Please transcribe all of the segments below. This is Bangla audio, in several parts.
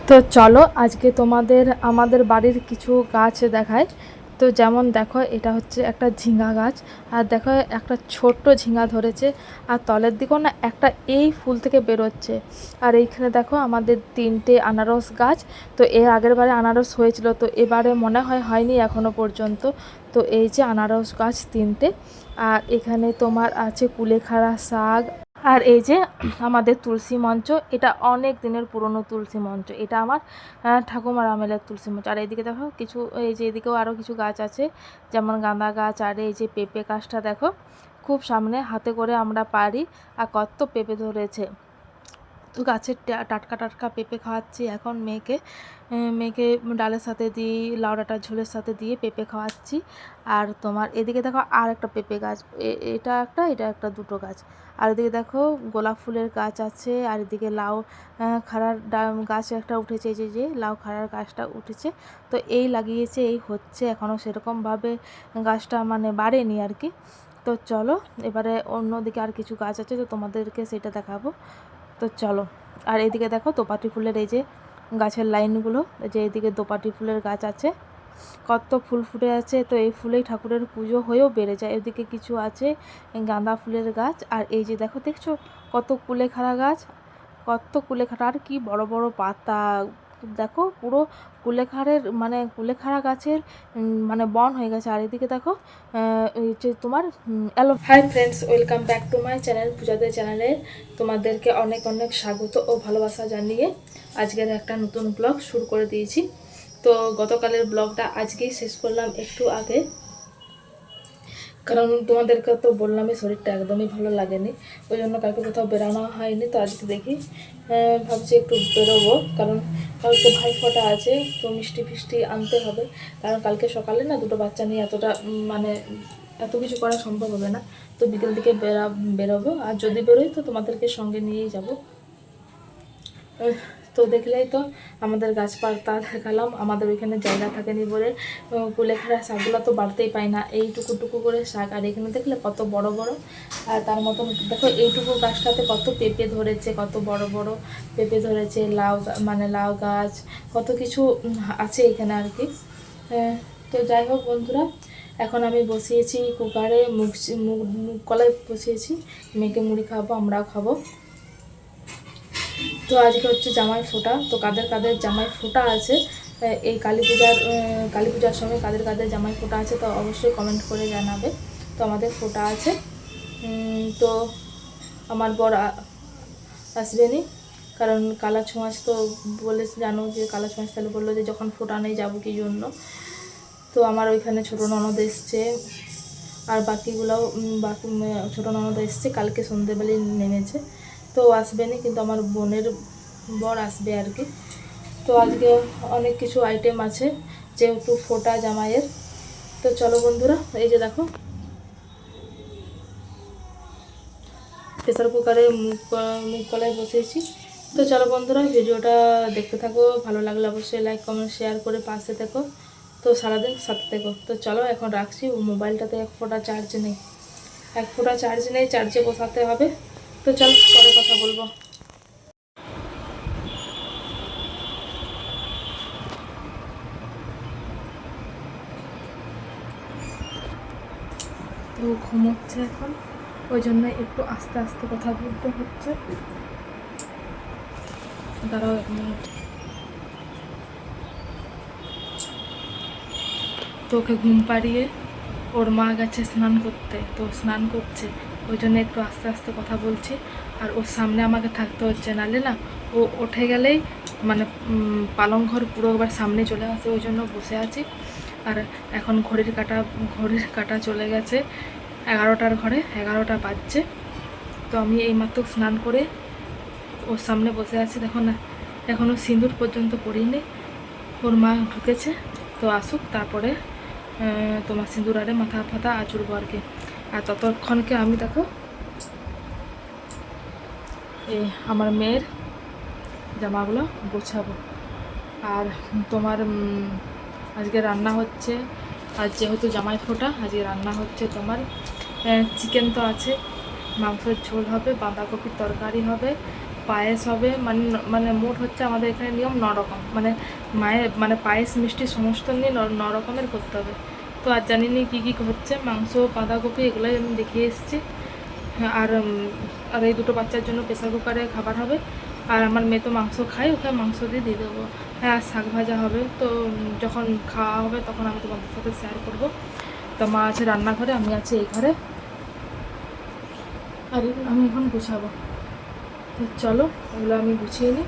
তো চলো আজকে তোমাদের আমাদের বাড়ির কিছু গাছ দেখায়। তো যেমন দেখো, এটা হচ্ছে একটা ঝিঙ্গা গাছ। আর দেখো একটা ছোট্ট ঝিঙ্গা ধরেছে, আর তলের দিকেও না একটা এই ফুল থেকে বেরোচ্ছে। আর এইখানে দেখো আমাদের 3টে আনারস গাছ। তো এর আগের বারে আনারস হয়েছিল, তো এবারে মনে হয় হয়নি এখনও পর্যন্ত। তো এই যে আনারস গাছ 3টে। আর এখানে তোমার আছে কুলেখাড়া শাক। আর এই যে আমাদের তুলসী মঞ্চ, এটা অনেক দিনের পুরনো তুলসী মঞ্চ, এটা আমার ঠাকুমার আমলের তুলসী মঞ্চ। আর এইদিকে দেখো কিছু, এই যে এদিকেও আরও কিছু গাছ আছে, যেমন গাঁদা গাছ। আর এই যে পেঁপে গাছটা দেখো, খুব সামনে হাতে করে আমরা পারি। আর কত পেঁপে ধরেছে। তো গাছের টাটকা টাটকা পেঁপে খাওয়াচ্ছি এখন মেয়েকে। মেয়েকে ডালের সাথে দিয়ে, লাউ ডাঁটার ঝোলের সাথে দিয়ে পেঁপে খাওয়াচ্ছি। আর তোমার এদিকে দেখো আর একটা পেঁপে গাছ, এটা একটা দুটো গাছ। আর এদিকে দেখো গোলাপ ফুলের গাছ আছে। আর এদিকে লাউ খাড়ার গাছ একটা উঠেছে, এই যে লাউ খাড়ার গাছটা উঠেছে। তো এই লাগিয়েছে, এই হচ্ছে, এখনও সেরকমভাবে গাছটা মানে বাড়েনি আর কি। তো চলো এবারে অন্যদিকে আর কিছু গাছ আছে, তো তোমাদেরকে সেটা দেখাবো। তো চলো। আর এইদিকে দেখো দোপাটি ফুলের এই যে গাছের লাইনগুলো, যে এইদিকে দোপাটি ফুলের গাছ আছে, কত ফুল ফুটে আছে। তো এই ফুলেই ঠাকুরের পুজো হয়েও বেড়ে যায়। এদিকে কিছু আছে গাঁদা ফুলের গাছ। আর এই যে দেখো, দেখছো কত কুলেখাড়া গাছ, কত কুলেখাড়া, আর কি বড় বড় পাতা। দেখো পুরো কুলেখাড়ের মানে কুলেখাড়া গাছের মানে বন হয়ে গেছে। আর এদিকে দেখো এই যে তোমার hi friends, welcome back to my channel, পূজাদের চ্যানেলে তোমাদেরকে অনেক অনেক স্বাগত ও ভালোবাসা জানিয়ে আজকের একটা নতুন ব্লগ শুরু করে দিয়েছি। তো গতকালের ব্লগটা আজকেই শেষ করলাম একটু আগে, কারণ তোমাদেরকে তো বললামই শরীরটা একদমই ভালো লাগেনি, ওই জন্য কালকে কোথাও বেরানো হয়নি। তো আজকে দেখি ভাবছি একটু বেরোবো, কারণ কালকে ভাইফোঁটা আছে, তো মিষ্টি ফিষ্টি আনতে হবে। কারণ কালকে সকালে না দুটো বাচ্চা নিয়ে এতটা মানে এত কিছু করা সম্ভব হবে না। তো বিকেল দিকে বেরোবো, আর যদি বেরোই তো তোমাদেরকে সঙ্গে নিয়েই যাবো। তো দেখলেই তো আমাদের গাছপাতা দেখালাম, আমাদের ওইখানে জায়গা থাকেনি বলে কুলেখাড়া শাকগুলো তো বাড়তেই পায় না, এইটুকু টুকু করে শাক। আর এখানে দেখলে কত বড় বড়, আর তার মতন দেখো এইটুকু গাছটাতে কত পেঁপে ধরেছে, কত বড় বড় পেঁপে ধরেছে। মানে লাউ গাছ, কত কিছু আছে এখানে আর কি। তো যাই হোক বন্ধুরা, এখন আমি বসিয়েছি কুকারে মুগ মুগ কলাই বসিয়েছি, মেয়েকে মুড়ি খাওয়াবো, আমরাও খাবো। তো আজকে হচ্ছে জামাই ফোঁটা। তো কাদের কাদের জামাই ফোঁটা আছে এই কালী পূজার সময়, কাদের কাদের জামাই ফোঁটা আছে তো অবশ্যই কমেন্ট করে জানাবে। তো আমাদের ফোঁটা আছে। তো আমার বর আসবেনি, কারণ কালা ছোঁয়াচ তো বলে জানো যে কালা ছোঁয়াচ, তাহলে বললো যে যখন ফোঁটা নেই যাবো কি জন্য। তো আমার ওইখানে ছোটো ননদ এসছে, আর বাকিগুলোও বাকি ছোটো ননদ এসছে, কালকে সন্ধ্যেবেলায় নেমেছে। তো আসবেনি, কিন্তু আমার বোনের বর আসবে আর কি। তো আজকে অনেক কিছু আইটেম আছে যেহেতু ফোঁটা জামাইয়ের। তো চলো বন্ধুরা, এই যে দেখো প্রেসার কুকারে মুগ কলাই বসিয়েছি। তো চলো বন্ধুরা, ভিডিওটা দেখতে থাকো, ভালো লাগলে অবশ্যই লাইক কমেন্ট শেয়ার করে পাশে থেকো। তো সারাদিন সাথে থেকো। তো চলো এখন রাখছি, মোবাইলটাতে এক ফোঁটা চার্জ নেই, চার্জে বসাতে হবে। তো চলো পরে কথা বলবো। তো ঘুমোচ্ছে এখন, ওই জন্য একটু আস্তে আস্তে কথা বলতে হচ্ছে। দাঁড়াও 1 মিনিট। তো ওকে ঘুম পাড়িয়ে ওর মা গেছে স্নান করতে, তো স্নান করছে, ওই জন্য একটু আস্তে আস্তে কথা বলছি। আর ওর সামনে আমাকে থাকতে হচ্ছে, নাহলে না ও উঠে গেলেই মানে পালং ঘর পুরো একবার সামনে চলে আসে, ওই জন্য বসে আছি। আর এখন ঘড়ির কাটা চলে গেছে 11টার ঘরে, 11টা বাজছে। তো আমি এইমাত্র স্নান করে ওর সামনে বসে আছি, দেখো না এখনও সিঁদুর পর্যন্ত পরিনি। ওর মা ঢুকেছে, তো আসুক, তারপরে তোমার সিঁদুর আরে মাথা ফাথা আঁচড়বো আর কি। আর ততক্ষণকে আমি দেখো এই আমার মেয়ের জামাগুলো গোছাবো। আর তোমার আজকে রান্না হচ্ছে, আর যেহেতু জামাই ফোঁটা আজকে রান্না হচ্ছে তোমার চিকেন তো আছে, মাংসের ঝোল হবে, বাঁধাকপির তরকারি হবে, পায়েস হবে, মানে মোট হচ্ছে আমাদের এখানে নিয়ম 9 রকম, মানে মায়ের মানে পায়েস মিষ্টি সমস্ত নিয়ে 9 রকমের করতে হবে। তো আর জানি নি কী কী হচ্ছে, মাংস বাঁধাকপি এগুলোই আমি দেখিয়ে এসেছি। হ্যাঁ, আর এই দুটো বাচ্চার জন্য প্রেসার কুকারে খাবার হবে। আর আমার মেয়ে তো মাংস খায়, ওকে মাংস দিয়ে দেবো। হ্যাঁ, আর শাক ভাজা হবে। তো যখন খাওয়া হবে তখন আমি তোমাদের সাথে শেয়ার করব। তো মা আছে রান্নাঘরে, আমি আছি এই ঘরে, আর আমি এখন গুছাবো। তো চলো ওগুলো আমি গুছিয়ে নিই।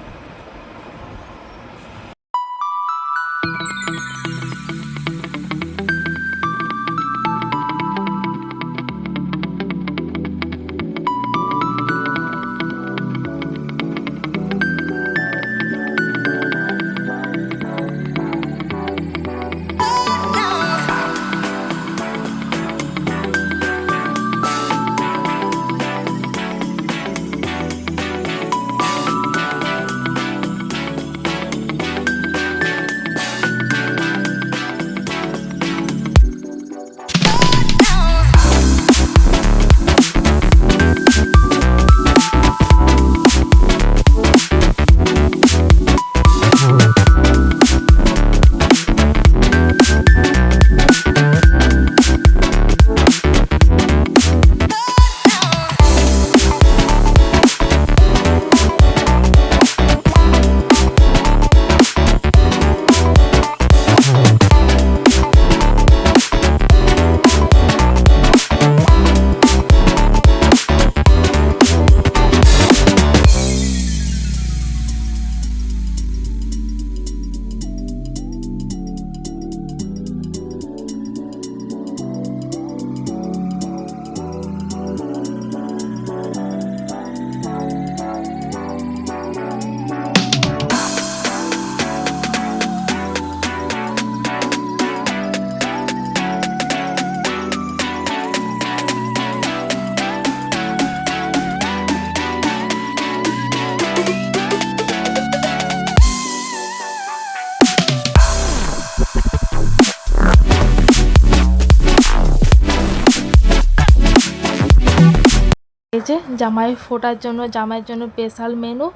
এই যে জামাই ফোটার জন্য, জামাইয়ের জন্য স্পেশাল মেনু: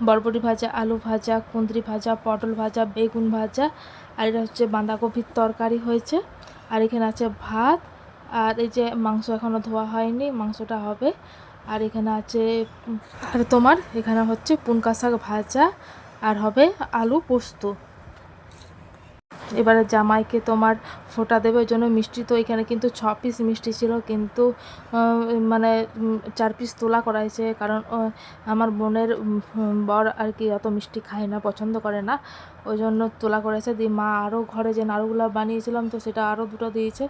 বরবটি ভাজা, আলু ভাজা, কুঁদরি ভাজা, পটল ভাজা, বেগুন ভাজা, আর এটা হচ্ছে বাঁধাকপির তরকারি হয়েছে। আর এখানে আছে ভাত, আর এই যে মাংস এখনও ধোয়া হয়নি, মাংসটা হবে। আর এখানে আছে আর তোমার এখানে হচ্ছে পুনকা শাক ভাজা, আর হবে আলু পোস্ত। এবারে জামাইকে তোমার ফোঁটা দেবে, ওই জন্য মিষ্টি, তো এখানে কিন্তু 6 পিস মিষ্টি ছিল, কিন্তু মানে 4 পিস তোলা করা হয়েছে, কারণ আমার বোনের বর আর কি অত মিষ্টি খায় না, পছন্দ করে না, ওই জন্য তোলা করেছে। দিয়ে মা আরও ঘরে যে নাড়ুগুলো বানিয়েছিলাম, তো সেটা আরও দুটো দিয়েছে।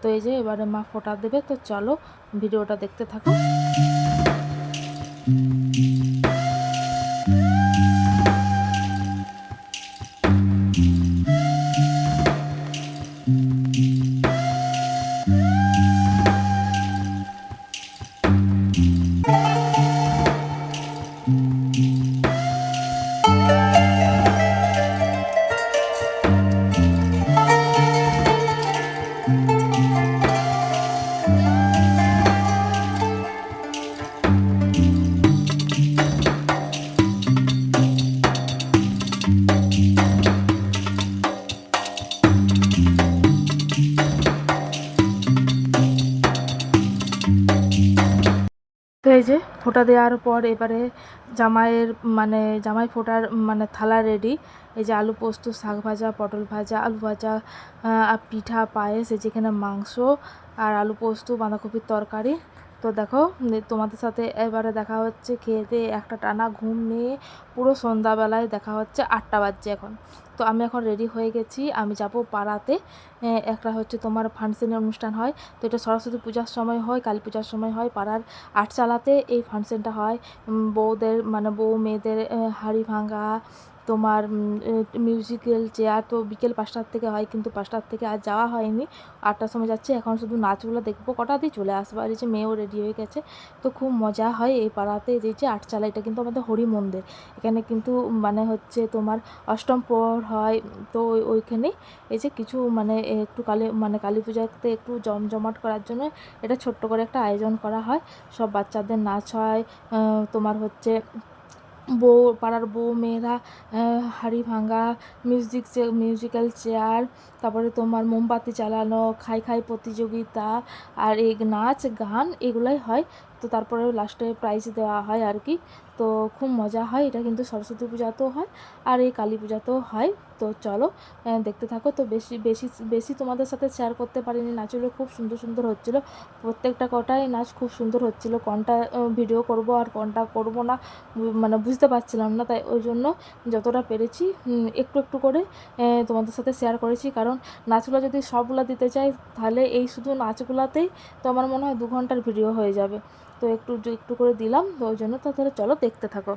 তো এই যে এবারে মা ফোঁটা দেবে, তো চলো ভিডিওটা দেখতে থাকো। তো এই যে ফোঁটা দেওয়ার পর এবারে জামাইয়ের মানে জামাই ফোঁটার মানে থালা রেডি। এই যে আলু পোস্ত, শাক ভাজা, পটল ভাজা, আলু ভাজা, আর পিঠা, পায়েস, এই যেখানে মাংস আর আলু পোস্ত, বাঁধাকপির তরকারি। তো দেখো তোমাদের সাথে এবারে দেখা হচ্ছে খেয়ে দিয়ে একটা টানা ঘুম নিয়ে, পুরো সন্ধ্যাবেলায় দেখা হচ্ছে 8টা বাজছে এখন। তো আমি এখন রেডি হয়ে গেছি, আমি যাব পাড়াতে। একটা হচ্ছে তোমার ফাংশনের অনুষ্ঠান হয়, তো এটা সরস্বতী পূজার সময় হয়, কালী পূজার সময় হয়, পাড়ার আটচালাতে এই ফাংশনটা হয়। বউদের মানে বউ মেয়েদের হাঁড়ি ভাঙা, তোমার মিউজিক্যাল চেয়ার। তো বিকেল 5টার থেকে হয়, কিন্তু 5টার থেকে আজ যাওয়া হয়নি, 8টার সময় যাচ্ছে। এখন শুধু নাচগুলো দেখবো, কটাতেই চলে আসবো। আর এই যে মেয়েও রেডি হয়ে গেছে, তো খুব মজা হয় এই পাড়াতে। এই যে আটচালা, এটা কিন্তু আমাদের হরি মন্দির, এখানে কিন্তু মানে হচ্ছে তোমার অষ্টম প্রহর হয়। তো ওইখানেই এই যে কিছু মানে একটু কালী পূজাতে একটু জমজমাট করার জন্য এটা ছোট্ট করে একটা আয়োজন করা হয়। সব বাচ্চাদের নাচ হয়, তোমার হচ্ছে পাড়ার বউ মেয়েরা হাঁড়ি ভাঙা, মিউজিক্যাল চেয়ার, তারপরে তোমার মোমবাতি জ্বালানো, খাই খাই প্রতিযোগিতা, আর এই নাচ গান এগুলাই হয়। তো তারপরে লাস্টে প্রাইজ দেওয়া হয় আর কি। তো খুব মজা হয়। এটা কিন্তু সরস্বতী পূজাতেও হয় আর এই কালী পূজাতেও হয়। তো চলো দেখতে থাকো। তো বেশি বেশি বেশি তোমাদের সাথে শেয়ার করতে পারিনি। নাচগুলো খুব সুন্দর সুন্দর হচ্ছিলো, প্রত্যেকটা কটাই নাচ খুব সুন্দর হচ্ছিলো। কোনটা ভিডিও করব আর কোনটা করব না মানে বুঝতে পারছিলাম না, তাই ওই জন্য যতটা পেরেছি একটু একটু করে তোমাদের সাথে শেয়ার করেছি। কারণ নাচগুলো যদি সবগুলো দিতে চাই তাহলে এই শুধু নাচগুলোতেই তো আমার মনে হয় 2 ঘন্টার ভিডিও হয়ে যাবে। তো একটু একটু করে দিলাম, তো ওই জন্য। তো তাহলে চলো দেখতে থাকো।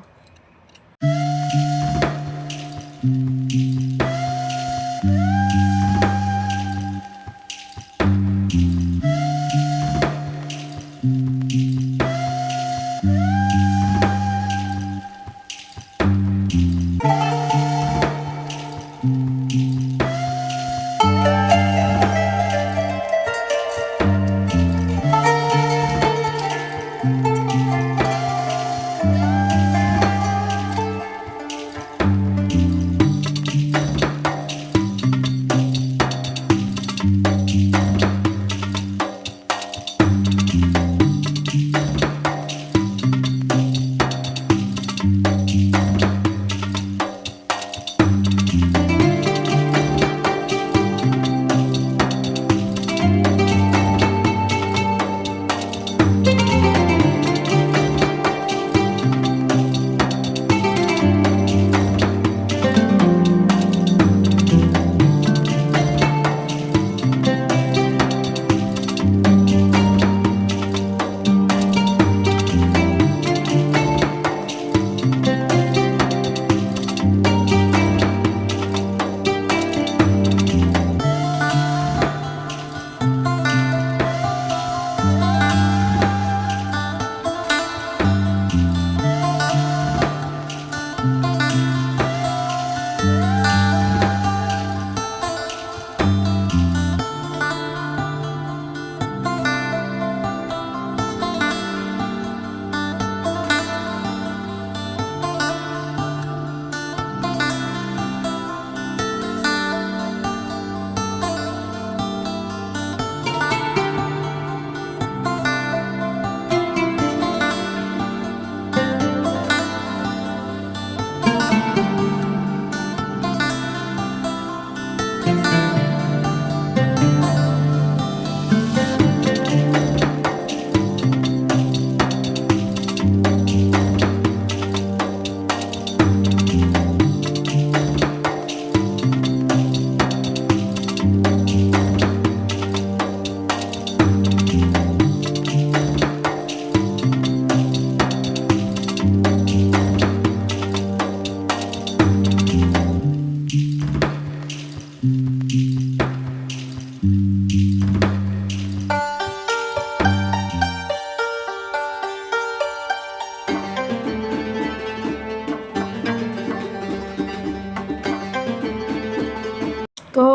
তো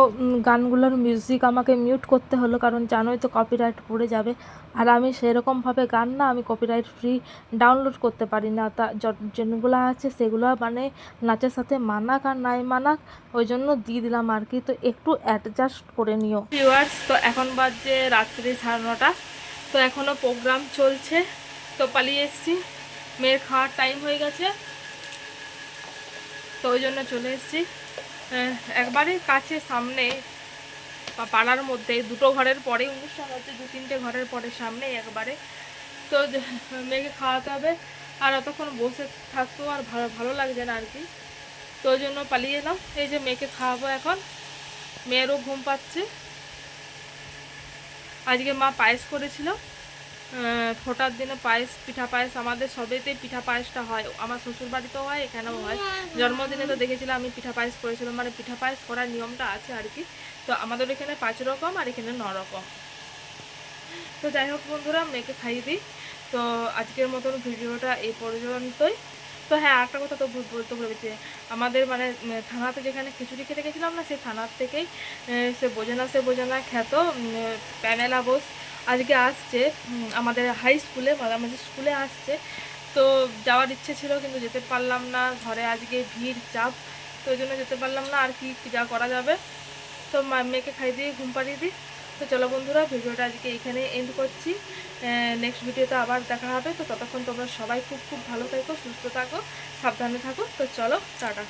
গানগুলোর মিউজিক আমাকে মিউট করতে হলো, কারণ জানোই তো কপিরাইট পড়ে যাবে। আর আমি সেরকমভাবে গান না আমি কপিরাইট ফ্রি ডাউনলোড করতে পারি না। তা যেগুলো আছে সেগুলো মানে নাচের সাথে মানাক আর নাই মানাক, ওই জন্য দিয়ে দিলাম আর কি। তো একটু অ্যাডজাস্ট করে নিও ভিউয়ার্স। তো এখন বাজে রাত্রি 9:30। তো এখনও প্রোগ্রাম চলছে। তো পালিয়ে এসেছি, মেয়ের খাওয়ার টাইম হয়ে গেছে, তো ওই জন্য চলে এসেছি। একবারে কাছে সামনে পাড়ার মধ্যে 2টো ঘরের পরে অনুষ্ঠান হচ্ছে, 2-3টে ঘরের পরে সামনে একবারে। তো মেয়েকে খাওয়াতে হবে, আর অতক্ষণ বসে থাকতেও আর ভালো লাগছে না আর কি। তো ওই জন্য পালিয়ে এলাম। এই যে মেয়েকে খাওয়াবো এখন, মেয়েরও ঘুম পাচ্ছে। আজকে মা পায়েস করেছিল, ফোটার দিনে পায়েস, পিঠা পায়েস। আমাদের সবেতেই পিঠা পায়েসটা হয়, আমার শ্বশুর বাড়িতেও হয়, এখানেও হয়। জন্মদিনে তো দেখেছিলাম আমি পিঠা পায়েস করেছিলাম, মানে পিঠা পায়েস করার নিয়মটা আছে আর কি। তো আমাদের এখানে 5 রকম আর এখানে 9 রকম। তো যাই হোক বন্ধুরা, মেয়েকে খাইয়ে দিই। তো আজকের মতন ভিডিওটা এই পর্যন্তই। তো হ্যাঁ, একটা কথা তো বলতে ভেবেছি, আমাদের মানে থানাতে যেখানে খিচুড়ি খেতে গেছিলাম না, সেই থানার থেকেই সে বোঝে না খ্যাত প্যানেলা বোস আজকে আসছে আমাদের হাই স্কুলে, মাঝামাঝি স্কুলে আসছে। তো যাওয়ার ইচ্ছে ছিল কিন্তু যেতে পারলাম না, ঘরে আজকে ভিড় চাপ, তো ওই জন্য যেতে পারলাম না। আর কি যা করা যাবে, তো মেয়েকে খাই দিয়ে ঘুম পাড়িয়ে দিই। তো চলো বন্ধুরা, ভিডিওটা আজকে এখানে এন্ড করছি। নেক্সট ভিডিওতে আবার দেখা হবে। তো ততক্ষণ তোমরা সবাই খুব খুব ভালো থাকো, সুস্থ থাকো, সাবধানে থাকো। তো চলো টাটা।